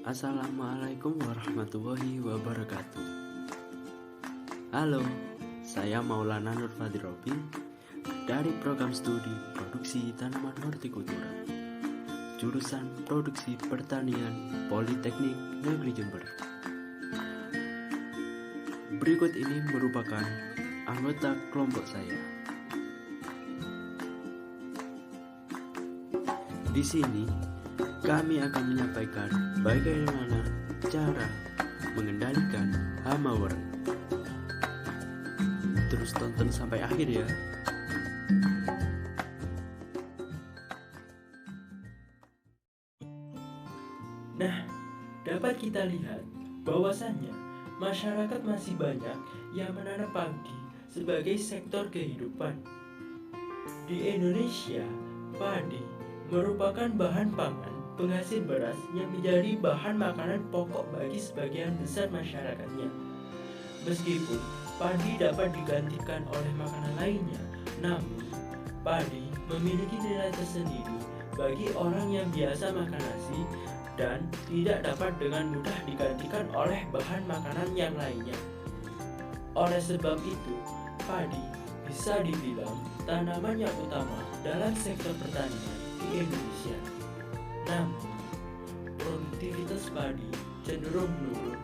Assalamualaikum warahmatullahi wabarakatuh. Halo, saya Maulana Nurfadrobi dari program studi produksi tanaman hortikultura, jurusan produksi pertanian Politeknik Negeri Jember. Berikut ini merupakan anggota kelompok saya. Di sini kami akan menyampaikan bagaimana cara mengendalikan hama warna. Terus tonton sampai akhir ya. Nah, dapat kita lihat bahwasannya masyarakat masih banyak yang menanam padi sebagai sektor kehidupan. Di Indonesia, padi merupakan bahan pangan penghasil beras yang menjadi bahan makanan pokok bagi sebagian besar masyarakatnya. Meskipun padi dapat digantikan oleh makanan lainnya, namun padi memiliki nilai tersendiri bagi orang yang biasa makan nasi dan tidak dapat dengan mudah digantikan oleh bahan makanan yang lainnya. Oleh sebab itu, padi bisa dibilang tanaman yang utama dalam sektor pertanian di Indonesia. Namun, produktivitas padi cenderung menurun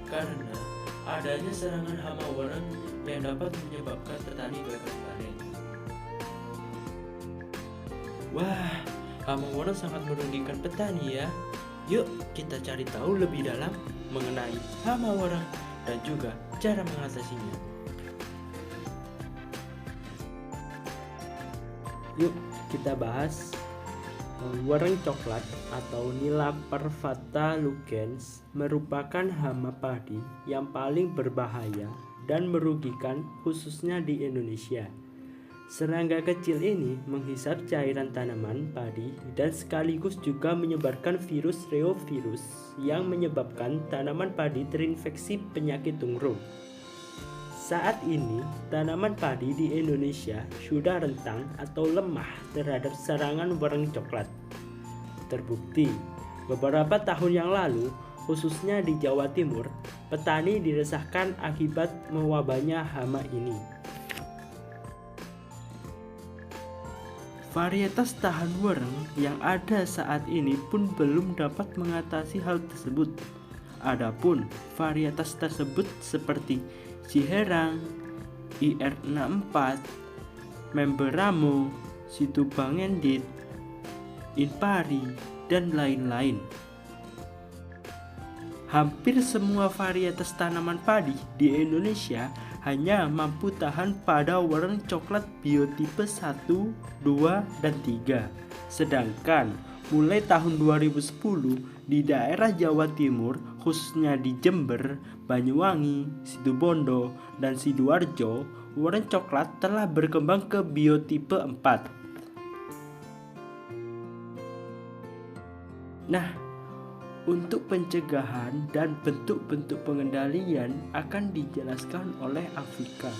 karena adanya serangan hama warna yang dapat menyebabkan petani gagal panen. Wah, hama warna sangat merugikan petani ya. Yuk kita cari tahu lebih dalam mengenai hama warna dan juga cara mengatasinya. Yuk kita bahas wareng coklat atau Nila parvata lugens merupakan hama padi yang paling berbahaya dan merugikan khususnya di Indonesia. Serangga kecil ini menghisap cairan tanaman padi dan sekaligus juga menyebarkan virus reovirus yang menyebabkan tanaman padi terinfeksi penyakit tunggro. Saat ini, tanaman padi di Indonesia sudah rentan atau lemah terhadap serangan wareng coklat. Terbukti, beberapa tahun yang lalu, khususnya di Jawa Timur, petani diresahkan akibat mewabahnya hama ini. Varietas tahan wareng yang ada saat ini pun belum dapat mengatasi hal tersebut. Adapun varietas tersebut seperti Ciherang, IR64, Memberamo, Situbangendit, Inpari, dan lain-lain. Hampir semua varietas tanaman padi di Indonesia hanya mampu tahan pada wareng coklat biotipe 1, 2, dan 3. Sedangkan mulai tahun 2010 di daerah Jawa Timur, khususnya di Jember, Banyuwangi, Situbondo, dan Sidoarjo, wareng coklat telah berkembang ke biotipe 4. Nah, untuk pencegahan dan bentuk-bentuk pengendalian akan dijelaskan oleh Afika.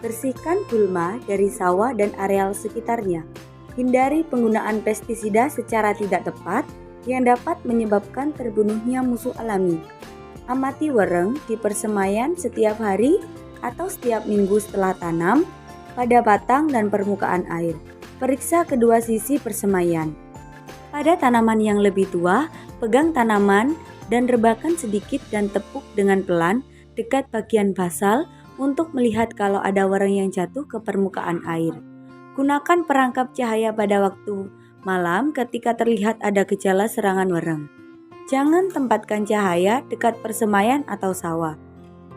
Bersihkan gulma dari sawah dan areal sekitarnya. Hindari penggunaan pestisida secara tidak tepat yang dapat menyebabkan terbunuhnya musuh alami. Amati wareng di persemaian setiap hari atau setiap minggu setelah tanam pada batang dan permukaan air. Periksa kedua sisi persemaian. Pada tanaman yang lebih tua, pegang tanaman dan rebakan sedikit dan tepuk dengan pelan dekat bagian basal untuk melihat kalau ada wareng yang jatuh ke permukaan air. Gunakan perangkap cahaya pada waktu malam ketika terlihat ada gejala serangan wareng. Jangan tempatkan cahaya dekat persemaian atau sawah.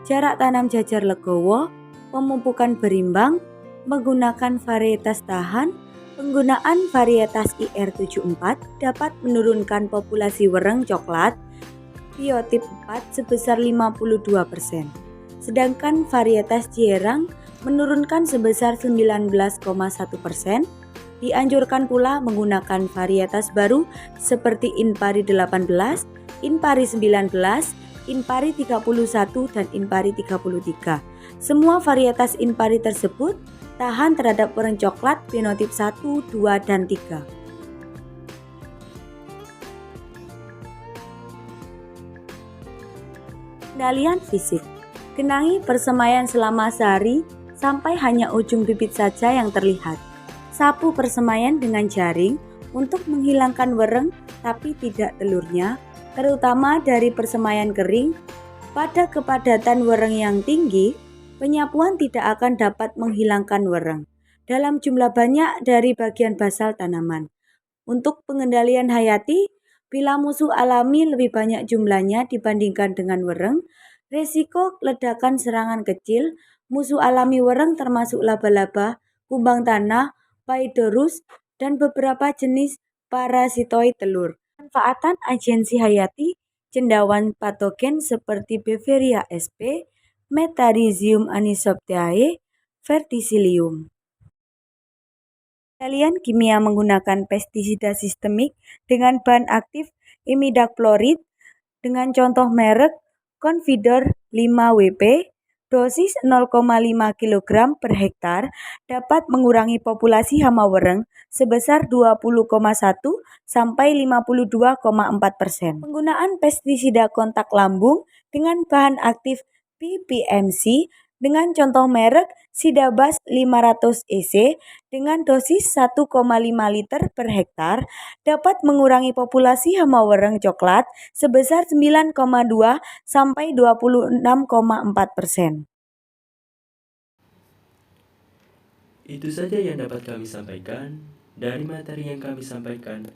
Jarak tanam jajar legowo, pemupukan berimbang, menggunakan varietas tahan, penggunaan varietas IR74 dapat menurunkan populasi wareng coklat biotip 4 sebesar 52%. Sedangkan varietas Jierang menurunkan sebesar 19,1%. Dianjurkan pula menggunakan varietas baru seperti Inpari 18, Inpari 19, Inpari 31, dan Inpari 33. Semua varietas Inpari tersebut tahan terhadap warna coklat fenotip 1, 2, dan 3. Kendalian fisik. Genangi persemaian selama sehari sampai hanya ujung bibit saja yang terlihat. Sapu persemaian dengan jaring untuk menghilangkan wereng tapi tidak telurnya, terutama dari persemaian kering. Pada kepadatan wereng yang tinggi, penyapuan tidak akan dapat menghilangkan wereng dalam jumlah banyak dari bagian basal tanaman. Untuk pengendalian hayati, bila musuh alami lebih banyak jumlahnya dibandingkan dengan wereng, resiko ledakan serangan kecil, musuh alami wereng termasuk laba-laba, kumbang tanah, Paidorus, dan beberapa jenis parasitoid telur. Manfaatan agensi hayati cendawan patogen seperti Beveria sp, Metarhizium anisopteae, verticillium. Pengendalian kimia menggunakan pestisida sistemik dengan bahan aktif imidacloprid dengan contoh merek Confidor 5WP, dosis 0,5 kg per hektar dapat mengurangi populasi hama wereng sebesar 20,1 sampai 52,4%. Penggunaan pestisida kontak lambung dengan bahan aktif PPMC dengan contoh merek Sidabas 500 EC dengan dosis 1,5 liter per hektar dapat mengurangi populasi hama wereng coklat sebesar 9,2 sampai 26,4%. Itu saja yang dapat kami sampaikan dari materi yang kami sampaikan.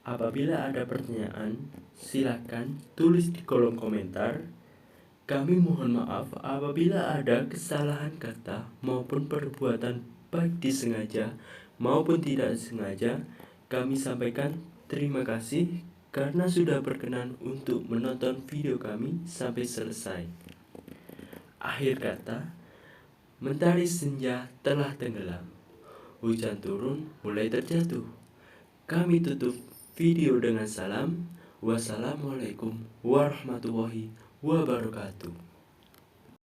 Apabila ada pertanyaan, silakan tulis di kolom komentar. Kami mohon maaf apabila ada kesalahan kata maupun perbuatan baik disengaja maupun tidak sengaja. Kami sampaikan terima kasih karena sudah berkenan untuk menonton video kami sampai selesai. Akhir kata, mentari senja telah tenggelam, hujan turun mulai terjatuh. Kami tutup video dengan salam. Wassalamualaikum warahmatullahi wabarakatuh.